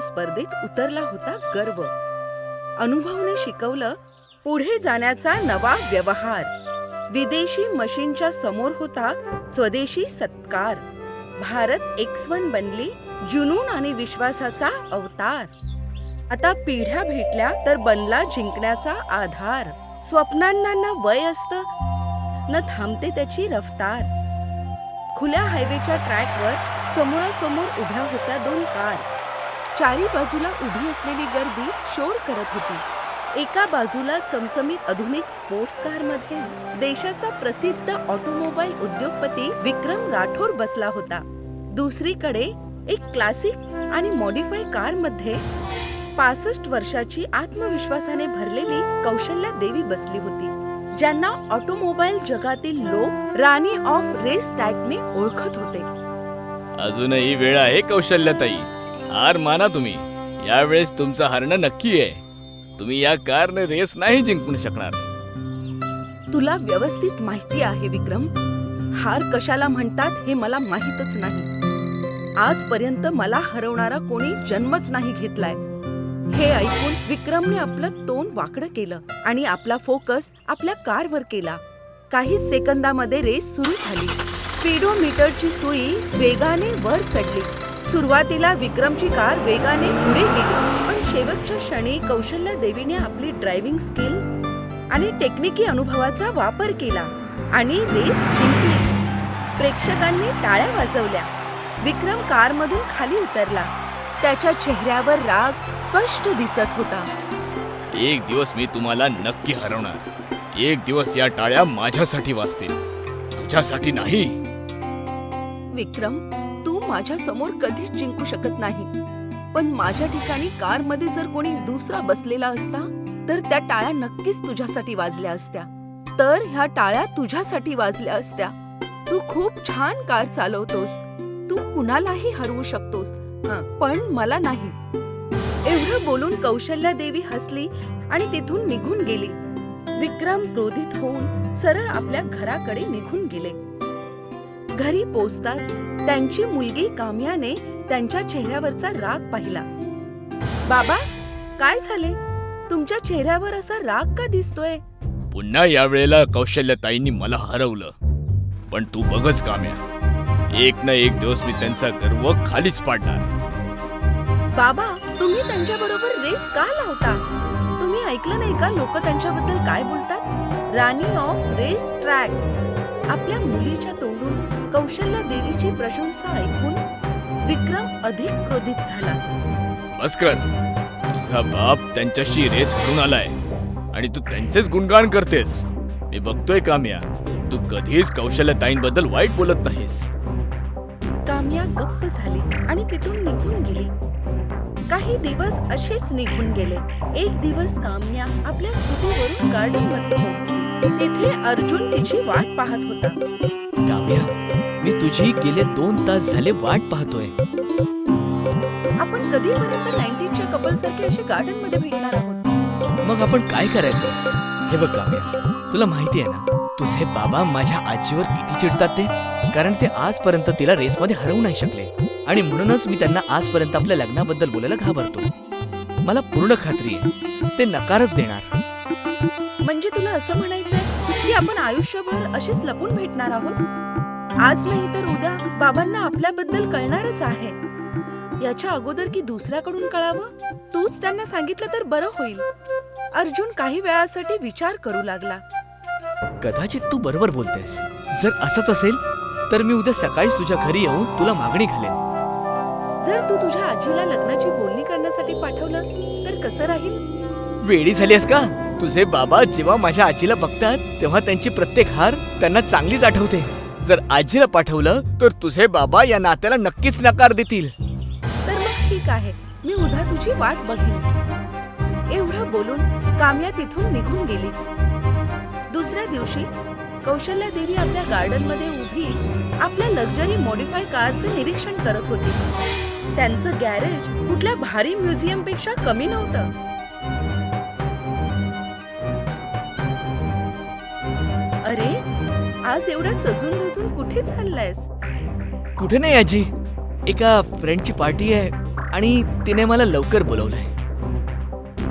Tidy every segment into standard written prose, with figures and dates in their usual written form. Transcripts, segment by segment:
स्पर्धेत उतरला होता गर्व. अनुभवने शिकवलं पुढे जाण्याचा नवा व्यवहार. विदेशी मशीनच्या समोर होता स्वदेशी सत्कार. भारत X1 बनली जुनून आणि विश्वासाचा अवतार. आता पिढ्या भेटल्या तर बनला जिंकण्याचा आधार. स्वप्नांना न वय असतं न थांबते त्याची रफ्तार. खुल्या हायवेच्या ट्रॅकवर समोरासमोर उभ्या होत्या दोन कार. चारी बाजूला उभी असलेली गर्दी शोर करत होती. एका बाजूला चमचमीत आधुनिक स्पोर्ट्स कारमध्ये देशाचा प्रसिद्ध ऑटोमोबाईल उद्योगपती विक्रम राठोर बसला होता. दुसरीकडे एक क्लासिक आणि मॉडिफाय कारमध्ये 65 वर्षाची आत्मविश्वासाने भरलेली कौशल्या देवी बसली होती, ज्यांना ऑटोमोबाईल जगातील लोक राणी ऑफ रेस ट्रॅकने ओळखत होते. अजूनही वेळ आहे कौशल्याताई, हार माना तुम्ही. यावेळेस तुमचं हारणं नक्की आहे. तुम्ही या कारने रेस नाही जिंकू शकणार. तुला व्यवस्थित माहिती आहे विक्रम, हार कशाला म्हणतात हे मला माहीतच नाही. आजपर्यंत मला हरवणारा कोणी जन्मच नाही घेतलाय. हे ऐकून विक्रमने आपलं तोंड वाकडं केलं आणि आपला फोकस आपल्या कारवर केला. काही सेकंदामध्ये रेस सुरू झाली. स्पीडोमीटरची सुई वेगाने वर चढली. सुरुवातीला विक्रमची कार वेगाने पुढे गेली, पण शेवटच्या क्षणी कौशल्या देवीने आपली ड्रायव्हिंग स्किल आणि टेक्निकी अनुभवाचा वापर केला आणि रेस जिंकली. प्रेक्षकांनी टाळ्या वाजवल्या. विक्रम कारमधून खाली उतरला. त्याच्या चेहऱ्यावर राग स्पष्ट दिसत होता. एक दिवस मी तुम्हाला नक्की हरवणार. एक दिवस या टाळ्या माझ्यासाठी वाजतील, तुझ्यासाठी नाही. विक्रम, तू माझ्या समोर कधीच जिंकू शकत नाही. पण माझ्या ठिकाणी कारमध्ये जर कोणी दुसरा बसलेला असता तर त्या टाळ्या नक्कीच तुझ्यासाठी वाजल्या असत्या. तर ह्या टाळ्या तुझ्यासाठी वाजल्या असत्या. तू खूप छान कार चालवतोस. तू कुणालाही हरवू शकतोस, पण मला नाही. एवढं बोलून कौशल्या देवी हसली आणि तिथून निघून गेली. विक्रम क्रोधित होऊन सरळ आपल्या घराकडे निघून गेले. घरी पोहोचताच त्यांची मुलगी काम्याने त्यांच्या चेहऱ्यावरचा राग पाहिला. बाबा, काय झाले? तुमच्या चेहऱ्यावर असा राग का दिसतोय? पुन्हा यावेळेला कौशल्याताईंनी मला हरवलं. पण तू बघच काम्या, एक ना एक दिवस मी त्यांचा गर्व खालीच पाडणार. बाबा, तुम्ही त्यांच्या बरोबर रेस का लावता? तुम्ही ऐकलं नाही का लोक त्यांच्याबद्दल काय बोलतात? राणी ऑफ रेस ट्रॅक. आपल्या मुलीच्या तोंडून कौशल्या देवीची प्रशंसा ऐकून विक्रम अधिक क्रोधित झाला. बस कर. तुझा बाप त्यांच्याशी रेस हरून आलाय आणि तू त्यांचेच गुणगान करतेस. मी बघतोय काम्या, तू कधीच कौशल्याताईंबद्दल वाईट बोलत नाहीस. काम्या गप्प झाली आणि तिथून निघून गेली. काही दिवस असेच निघून गेले. एक दिवस काम्या आपल्या स्कूटीवरून गार्डन मध्ये पोहोचली. तिथे अर्जुन तिची वाट पाहत होता. काम्या, मी तुझी गेले 2 तास झाले वाट पाहतोय. आपण कधीपर्यंत 90च्या कपल सारखे असे गार्डन मध्ये भेटणार आहोत? मग आपण काय करायचं? हे बघ काम्या, तुला माहिती आहे ना, तुझे बाबा माझ्या आजीवर किती चिडतात ते. कारण ते आजपर्यंत तिला रेसमध्ये हरवू नाही शकले आणि म्हणूनच मी त्यांना आजपर्यंत आपल्या लग्नाबद्दल बोलायला घाबरतो. मला पूर्ण खात्री आहे ते नकारच देणार. म्हणजे तुला असं म्हणायचंय की आपण आयुष्यभर अशीच लपून भेटणार आहोत? आज नाही तर उद्या बाबांना आपल्याबद्दल कळणारच आहे. याच्या अगोदर की दुसऱ्याकडून कळावं? तूच त्यांना सांगितलं तर बरं होईल. अर्जुन काही वेळासाठी विचार करू लागला. कदाचित तू बरोबर बोलतेस. जर असंच असेल तर मी उद्या सकाळीच तुझ्या घरी येऊन तुला मागणी घालेन. जर तू तुझ्या आजीला लग्नाची बोलणी करण्यासाठी पाठवलं तर कसं राहील? वेडी झालीस का? तुझे बाबा जेव्हा माझ्या आजीला बघतात तेव्हा त्यांची प्रत्येक हार त्यांना चांगलीच आठवते. जर आजीला पाठवलं तर तुझे बाबा या नात्याला नक्कीच नकार देतील. तर मग ठीक आहे, मी उद्या तुझी वाट बघीन. एवढं बोलून काम्या तिथून निघून गेली. दुसऱ्या दिवशी कौशल्या देवी आपल्या गार्डन मध्ये उभी आपल्या लक्झरी मॉडिफाय कारचे निरीक्षण करत होती. त्यांचं गॅरेज कुठल्या भारी म्युझियम पेक्षा कमी नव्हतं. अरे, आज एवढं सजून धजून कुठे चाललायस? कुठे नाही आजी, एका फ्रेंडची पार्टी आहे आणि तिने मला लवकर बोलवलंय.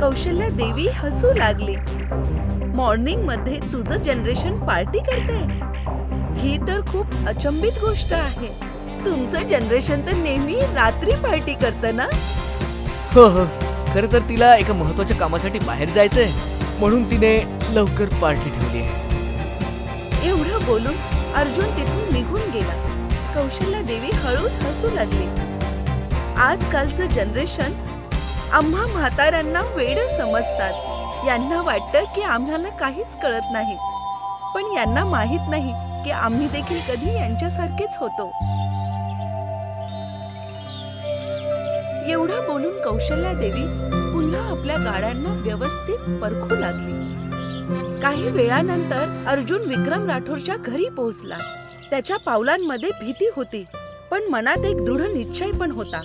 कौशल्या देवी हसू लागली. मॉर्निंग मध्ये तुझं जनरेशन पार्टी करते, ही तर खूप अचंबित गोष्ट आहे. तुमचं जनरेशन तर नेहमी रात्री पार्टी करतं ना. हो हो, खरं तर तिला एका महत्वाच्या कामासाठी बाहेर जायचंय, म्हणून तिने लवकर पार्टी ठेवली आहे. एवढं बोलून अर्जुन तिथून निघून गेला. कौशल्या देवी हळूच हसू लागली. आजकालचं जनरेशन आम्हा म्हाताऱ्यांना वेड समजतात. यांना वाटतं की आम्हाला काहीच कळत नाही, पण यांना माहित नाही की आम्ही देखील कधी यांच्यासारखेच होतो. एवढं बोलून कौशल्या देवी पुन्हा आपल्या गाड्यांना व्यवस्थित परखू लागली. काही वेळानंतर अर्जुन विक्रम राठोरच्या घरी पोहोचला. त्याच्या पावलांमध्ये भीती होती, पण मनात एक दृढ निश्चय पण होता.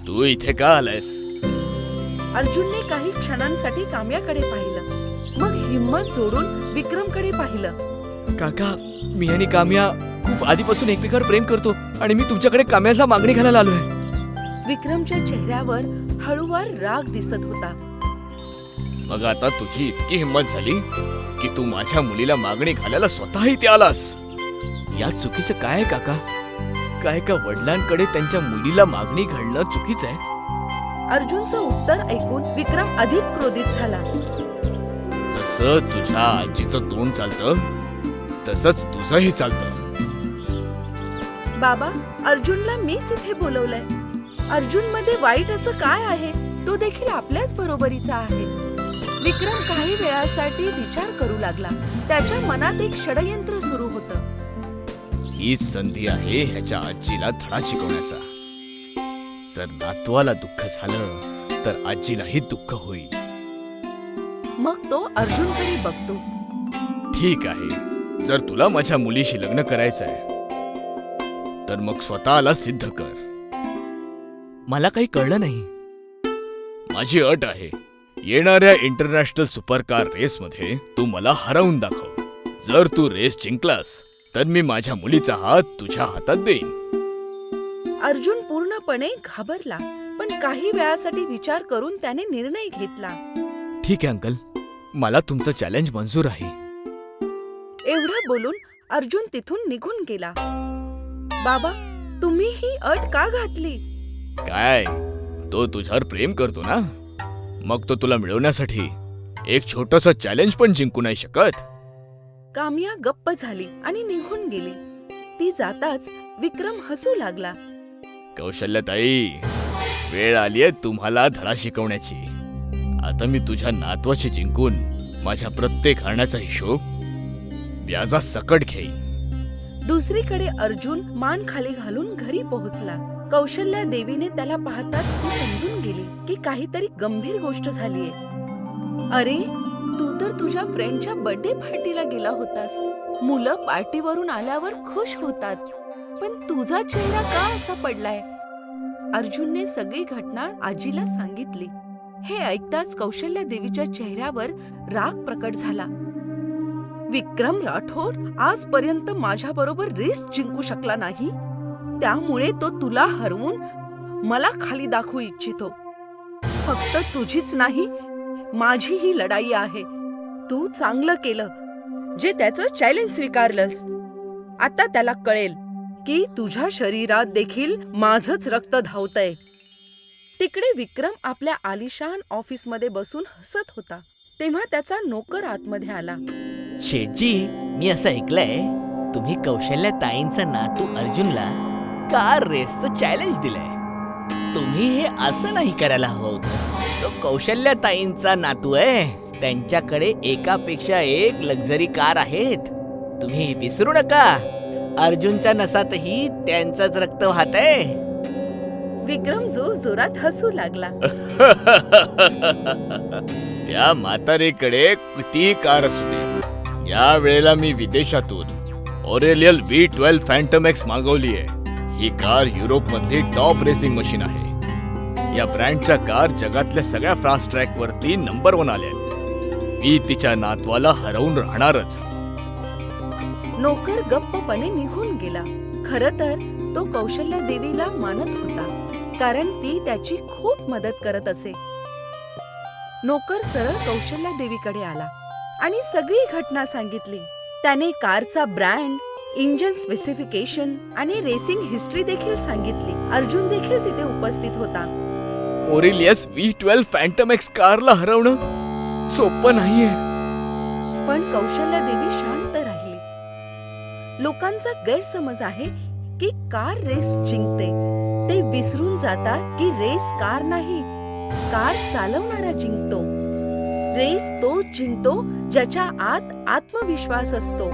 तू इथे का आलायस? अर्जुनने काही क्षणांसाठी काम्याकडे पाहिलं, मग हिम्मत जोडून विक्रमकडे पाहिलं. काका, मी आणि काम्या खूप आधीपासून एकमेकावर प्रेम करतो आणि मी तुमच्याकडे काम्याला मागणी घालायला आलोय. विक्रमच्या चेहऱ्यावर हळूवार राग दिसत होता. मग आता तुझी इतकी हिंमत झाली की तू माझ्या मुलीला मागणी घालायला स्वतः इथे आलास? यात चुकीचं काय आहे काका? काय का वडिलांकडे त्यांच्या मुलीला मागणी घालणं चुकीचं आहे? अर्जुनचं उत्तर ऐकून विक्रम अधिक क्रोधित झाला. जसं तुझ्या आजीचं तोंड चालतं तसंच तुझंही चालतं. बाबा, अर्जुनला मीच इथे बोलवलंय. अर्जुनमध्ये वाईट असं काय आहे? तो देखील आपल्याच बरोबरीचा आहे. विक्रम काही वेळासाठी विचार करू लागला. त्याच्या मनात एक षडयंत्र सुरू होतं. हीच संधी आहे ह्याच्या आजीला धडा शिकवण्याचा. जर नातवाला दुःख झालं तर आजीलाही दुःख होईल. मग तो अर्जुनकडे बघतो. ठीक आहे, जर तुला माझ्या मुलीशी लग्न करायचंय तर मग स्वतःला सिद्ध कर. मला काही कळलं नाही. माझी अट आहे, येणाऱ्या इंटरनॅशनल सुपरकार रेसमध्ये तू मला हरवून दाखव. जर तू रेस जिंकलास तर मी माझ्या मुलीचा हात तुझ्या हातात देईन. अर्जुन पूर्णपणे घाबरला, पण काही वेळासाठी विचार करून त्याने निर्णय घेतला. ठीक आहे अंकल, मला तुमचं चॅलेंज मंजूर आहे. एवढं बोलून अर्जुन तिथून निघून गेला. बाबा, तुम्ही ही अट का घातली? काय, तो तुझ्यावर प्रेम करतो ना, मग तो तुला मिळवण्यासाठी एक छोटंसं चॅलेंज पण जिंकू नाही शकत? काम्या गप्प झाली आणि निघून गेली. ती जाताच विक्रम हसू लागला. कौशल्यताई, वेळ आलीये तुम्हाला धडा शिकवण्याची. आता मी तुझ्या नातवाची जिंकून माझ्या प्रत्येक हरण्याचा हिशोब व्याजा सकट घेईन. दुसरीकडे अर्जुन मान खाली घालून घरी पोहोचला. कौशल्या देवीने त्याला पाहताच ती समजून गेली की काहीतरी गंभीर गोष्ट झालीये. अरे, तू तर तुझ्या फ्रेंडच्या बर्थडे पार्टीला गेला होतास. मुलं पार्टीवरून आल्यावर खुश होतात, पण तुझा चेहरा का असा पडलाय? अर्जुनने सगळी घटना आजीला सांगितली. हे ऐकताच कौशल्या देवीच्या चेहऱ्यावर राग प्रकट झाला. विक्रम राठोड आजपर्यंत माझ्या बरोबर रेस जिंकू शकला नाही, त्यामुळे तो तुला हरवून मला खाली दाखवू इच्छितो. फक्त तुझीच नाही, माझी ही लढाई आहे. तू चांगलं केलं जे त्याचं चॅलेंज स्वीकारलंस. आता त्याला कळेल की तुझ्या शरीरात देखील माझंच रक्त धावतंय. तिकडे विक्रम आपल्या आलिशान ऑफिसमध्ये बसून हसत होता. तेव्हा त्याचा नोकर आतमध्ये आला. शेठजी, मी असं ऐकलंय तुम्ही कौशल्या ताईंचा नातू अर्जुनला कार रेसचं चॅलेंज दिलंय. तुम्ही हे असं नाही करायला हवं होतं. तो कौशल्या ताईंचा नातू आहे. त्यांच्याकडे एकापेक्षा एक लक्झरी कार आहेत. तुम्ही विसरू नका, अर्जुनच्या नसातही त्यांचंच रक्त वाहतंय. विक्रम जोरात हसू लागला. त्या म्हातारीकडे किती कार असू दे, या वेळेला मी विदेशातून ओरेलियल V12 फॅन्टम एक्स मागवली आहे. ही कार युरोप मधली टॉप रेसिंग मशीन आहे. या ब्रँडच्या कार जगातल्या सगळ्या फास्ट ट्रॅक वरती नंबर 1 आल्या. मी तिच्या नातवाला हरवून राहणारच. नोकर गप्पपणे निघून गेला. खरं तर तो कौशल्या देवीला मानत होता. कारण ती त्याची खूप मदत करत असे. नोकर सरळ कौशल्या देवीकडे आला आणि सगळी घटना सांगितली. त्याने कारचा ब्रँड, इंजिन स्पेसिफिकेशन आणि रेसिंग हिस्ट्री देखील सांगितली. अर्जुन देखील तिथे उपस्थित होता. ओरेलियस V12 फॅन्टम एक्स कारला हरवणं सोपं नाहीये. पण कौशल्या देवी शांत राहिली. लोकांचा गैरसमज आहे की कार रेस जिंकते. ते विसरून जातात की रेस कार नाही, कार चालवणारा जिंकतो. रेस तोच जिंकतो ज्याच्या आत आत्मविश्वास असतो.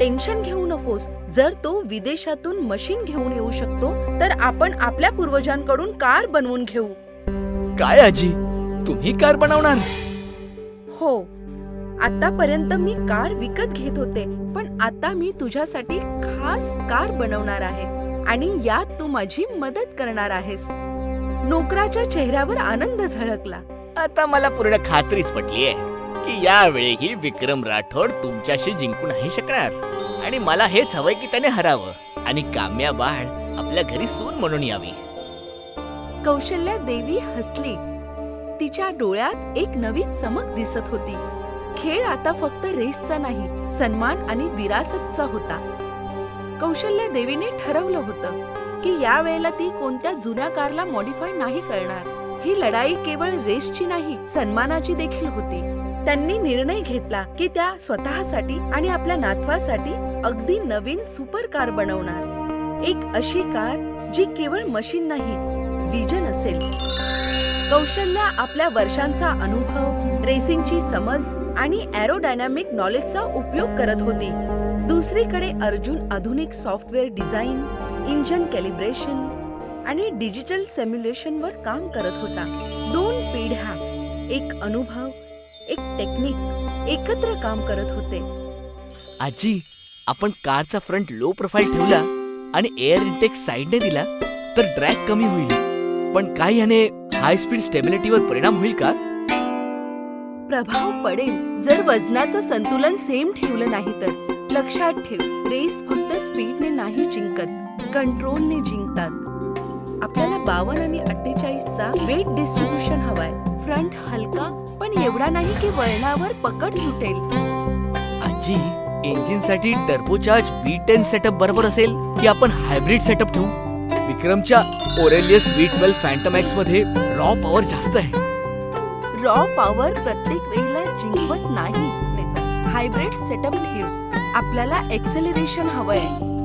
टेन्शन घेऊ नकोस. जर तो विदेशातून मशीन घेऊन येऊ शकतो तर आपण आपल्या पूर्वजांकडून कार बनवून घेऊ. काय आजी, तुम्ही कार बनवणार? हो, आतापर्यंत मी कार विकत घेत होते, पण आता मी तुझ्यासाठी खास कार बनवणार आहे आणि यात तू माझी मदत करणार आहेस. नोकराच्या चेहऱ्यावर आनंद झळकला. आता मला पूर्ण खात्रीच पटलीये की यावेळीही विक्रम राठोड तुमच्याशी जिंकू नाही शकणार. आणि मला हेच हवंय की त्याने हरावं आणि काम्या बाळ आपल्या घरी सून म्हणून यावी. कौशल्या देवी हसली. तिच्या डोळ्यात एक नवी चमक दिसत होती. खेळ आता फक्त रेसचा नाही, सन्मान आणि विरासतचा होता. कौशल्या देवीने ठरवलं होतं की या वेळेला ती कोणत्या जुन्या कारला मॉडिफाय नाही करणार. ही लढाई केवळ रेसची नाही, सन्मानाची देखील होती. त्यांनी निर्णय घेतला की त्या स्वतःसाठी आणि आपल्या नातवासाठी अगदी नवीन सुपर कार बनवणार. एक अशी कार जी केवळ मशीन नाही, विजन असेल. कौशल्या आपल्या वर्षांचा अनुभव, रेसिंगची समज आणि एरोडायनामिक नॉलेजचा उपयोग करत होती. दुसरीकडे अर्जुन आधुनिक सॉफ्टवेअर डिझाईन, इंजिन कॅलिब्रेशन आणि डिजिटल सिम्युलेशन वर काम करत होता. 2 पिढ्या, एक अनुभव, एक टेक्निक एकत्र काम करत होते. आजी, आपण कारचा फ्रंट लो प्रोफाईल ठेवला आणि एअर इनटेक साइडने दिला तर ड्रॅग कमी होईल. पण काय याने हाय स्पीड स्टेबिलिटीवर परिणाम होईल का? प्रभाव पडेल जर वजनाचं संतुलन सेम ठेवलं नाही तर. लक्षात ठेव, रेस फक्त स्पीडने नाही जिंकत, कंट्रोलने जिंकतात. आपल्याला 52 आणि 48चा वेट डिस्ट्रीब्युशन हवाय. फ्रंट हलका पण एवढा नाही की वळणावर पकड सुटेल. आजी, इंजिनसाठी टर्बोचार्ज V10 सेटअप बरोबर असेल की आपण हायब्रिड सेटअप ठेवू? विक्रमच्या ओरेलियस V12 फॅन्टम एक्स मध्ये रॉ पॉवर जास्त आहे. रॉ पॉवर प्रत्येक वेळेला जिंकवत नाही. हायब्रिड सेटअप ठेव. आपल्याला एक्सेलरेशन हवंय,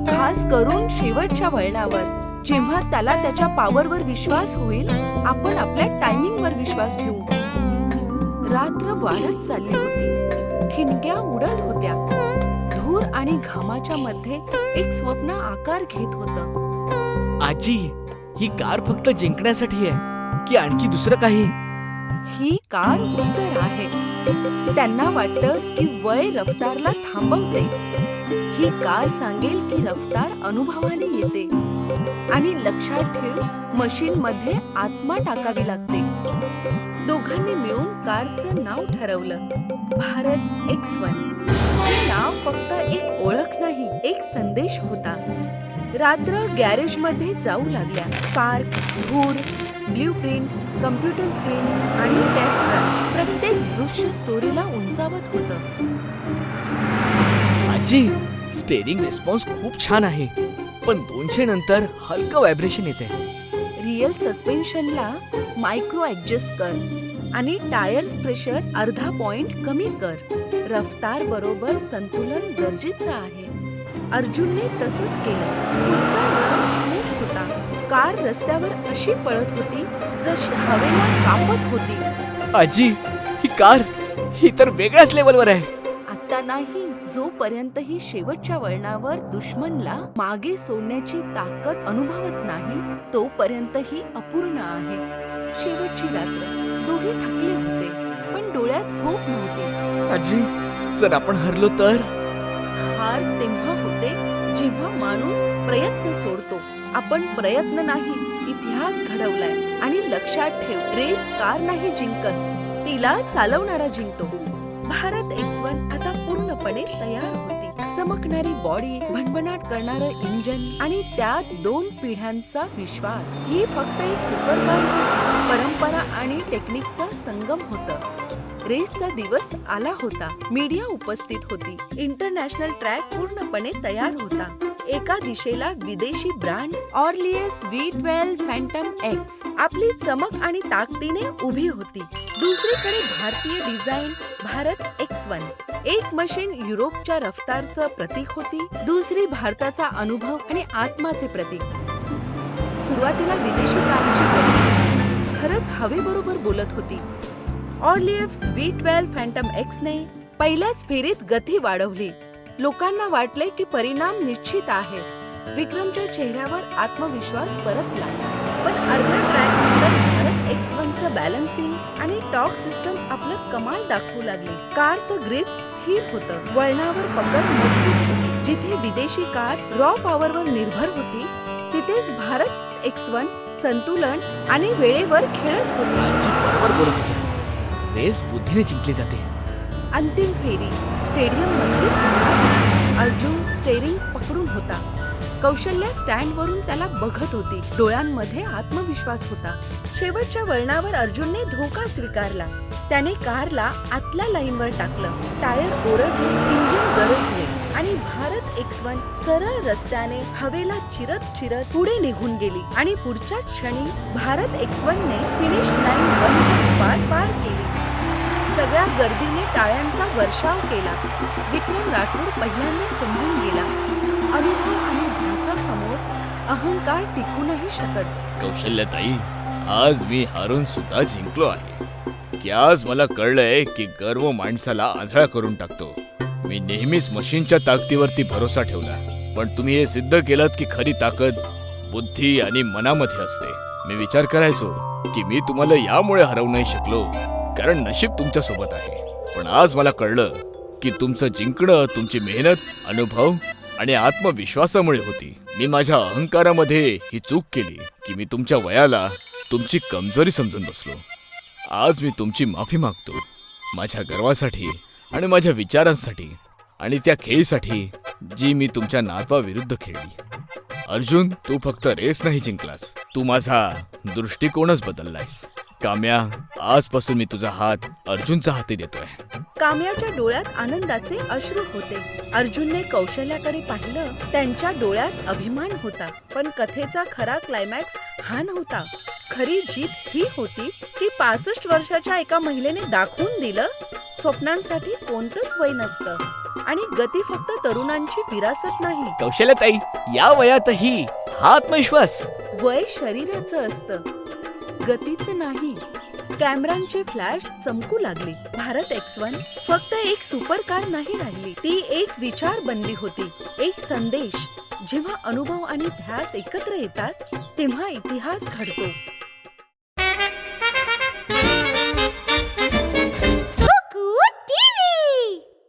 खास करून शेवटच्या वळणावर. जेव्हा त्याला त्याच्या पॉवरवर विश्वास होईल, आपण आपल्या टायमिंगवर विश्वास ठेवू. रात्र वाढत चालली होती. ठिणग्या उडत होत्या. धूर आणि घामाच्या मध्ये एक स्वप्न आकार घेत होतं. आजी, ही कार फक्त जिंकण्यासाठी आहे की आणखी दुसरं काही? ही कार उत्तर आहे. त्यांना वाटतं की वय रफ्तारला थांबवते. ही कार सांगेल की रफ्तार अनुभवाने येते. आणि लक्षात ठेव, मशीन मध्ये आत्मा टाकावी लागते. दोघांनी मिळून कारचं नाव ठरवलं, भारत X1. हे नाव फक्त एक ओळख नाही, एक संदेश होता. रात्र गॅरेज मध्ये जाऊ लागल्या. स्पार्क, धूर, ब्ल्यूप्रिंट, कम्प्युटर स्क्रीन आणि टेस्ट रन, प्रत्येक दृश्य स्टोरीला उंचावत होतं. आजी, स्टेरिंग रिस्पॉन्स खूप छान आहे, पण 200 नंतर हलकं व्हायब्रेशन येते. रिअल सस्पेन्शनला मायक्रो ऍडजस्ट कर आणि टायर्स प्रेशर अर्धा पॉइंट कमी कर. रफ्तार बरोबर संतुलन गरजेचं आहे. अर्जुनने तसंच केलं. पुढचा रन स्मूथ होता. कार रस्त्यावर अशी पळत होती जशी हवेला कापत होती. आजी, ही कार ही तर वेगळ्याच लेवलवर आहे. आता नाही, जोपर्यंत ही शेवटच्या वळणावर दुश्मनला मागे सोडण्याची ताकद अनुभवत नाही, तोपर्यंत ही अपूर्ण आहे. शेवटची रात्र. दोघे थकले होते, पण डोळ्यात झोप नव्हती. आजी, जर आपण हरलो तर? हार तेव्हा होते जेव्हा माणूस प्रयत्न सोडतो. आपण प्रयत्न नाही, इतिहास घडवलाय. आणि लक्षात ठेव, रेस कार नाही जिंकत, तिला चालवणारा जिंकतो. भारत X1 आता पूर्णपणे तयार होती. चमकणारी बॉडी, भणभणाट करणारं इंजन आणि त्यात 2 पिढ्यांचा विश्वास. ही फक्त एक सुपरकार नव्हती, परंपरा आणि टेक्निकचा संगम होता. रेसचा दिवस आला होता. मीडिया उपस्थित होती. इंटरनॅशनल ट्रॅक पूर्णपणे तयार होता. एका दिशेला विदेशी brand Orleans V12 Phantom x आपली चमक आणि ताकदीने उभी होती. दुसरीकडे भारतीय डिझाईन भारत X1, एक मशीन युरोपच्या रफ्तारचं प्रतीक होती, दुसरी भारताचा अनुभव आणि आत्माचे प्रतीक. सुरुवातीला विदेशी कारची गती खरंच हवेबरोबर बोलत होती. ऑर्लियस V12 फॅन्टम एक्सने पहिल्याच फेरीत गती वाढवली. लोकांना वाटले की परिणाम निश्चित आहे. विक्रमच्या चेहऱ्यावर आत्मविश्वास परतला. पण अर्ध्या ट्रॅकनंतर भारत X1चं बॅलन्सिंग आणि टॉर्क सिस्टम आपलं कमाल दाखवू लागले. कारचं ग्रिप स्थिर होतं, वळणावर पकड मजबूत होती. जिथे विदेशी कार रॉ पॉवरवर निर्भर होती, तिथेच भारत X1 संतुलन आणि वेळेवर खेळत होती. आजी बरोबर बोलत होती. रेस बुद्धीने जिंकली जाते. अंतिम फेरी स्टेडियम मधली संघटना. अर्जुन स्टेरिंग पकडून होता. कौशल्या स्टँडवरून त्याला बघत होती. डोळ्यांमध्ये आत्मविश्वास होता. शेवटच्या वळणावर अर्जुनने धोका स्वीकारला. त्याने कारला आतल्या लाईनवर टाकलं. टायर ओरडले, इंजिन गरजले आणि भारत X1 सरळ रस्त्याने हवेला चिरत चिरत पुढे निघून गेली. आणि पुढच्याच क्षणी भारत X1ने फिनिश लाईन 1च्या पार केली. सगळ्या गर्दीने टाळ्यांचा वर्षाव केला. विक्रम राठोड पहिल्यांदा समजून गेला, अनुभव आणि ध्यासासमोर अहंकार टिकूनही शकत. कौशल्यताई, आज मी हारून सुद्धा जिंकलो आहे. की आज मला कळलंय की गर्व माणसाला आंधळा करून टाकतो. मी नेहमीच मशीनच्या ताकदीवरती भरोसा ठेवला, पण तुम्ही हे सिद्ध केलं की खरी ताकद बुद्धी आणि मनामध्ये असते. मी विचार करायचो की मी तुम्हाला यामुळे हरवू नाही शकलो कारण नशीब तुमच्या सोबत आहे. पण आज मला कळलं की तुमचं जिंकणं तुमची मेहनत, अनुभव आणि आत्मविश्वासामुळे होती. मी माझ्या अहंकारामध्ये ही चूक केली की मी तुमच्या वयाला तुमची कमजोरी समजून बसलो. आज मी तुमची माफी मागतो, माझ्या गर्वासाठी आणि माझ्या विचारांसाठी आणि त्या खेळीसाठी जी मी तुमच्या नातवाविरुद्ध खेळली. अर्जुन, तू फक्त रेस नाही जिंकलास, तू माझा दृष्टिकोनच बदललायस. काम्या, आजपासून मी तुझा हात अर्जुनच्या हाती देतोय. काम्याच्या डोळ्यात आनंदाचे अश्रू होते. अर्जुनने कौशल्याकडे पाहिलं. त्यांच्या डोळ्यात अभिमान होता. पण कथेचा खरा क्लायमॅक्स हा नव्हता. खरी जीत ही होती की 65 वर्षाच्या एका महिलेने दाखवून दिलं स्वप्नांसाठी कोणतंच वय नसतं आणि गती फक्त तरुणांची विरासत नाही. कौशल्यताई, या वयातही हा आत्मविश्वास. वय शरीराचं असतं, गतीचं नाही. कॅमेरांची फ्लॅश चमकू लागली. भारत X1 फक्त एक सुपरकार नाही राहिली, ती एक विचार बनली होती, एक संदेश. जेव्हा अनुभव आणि ध्यास एकत्र येतात तेव्हा इतिहास घडतो.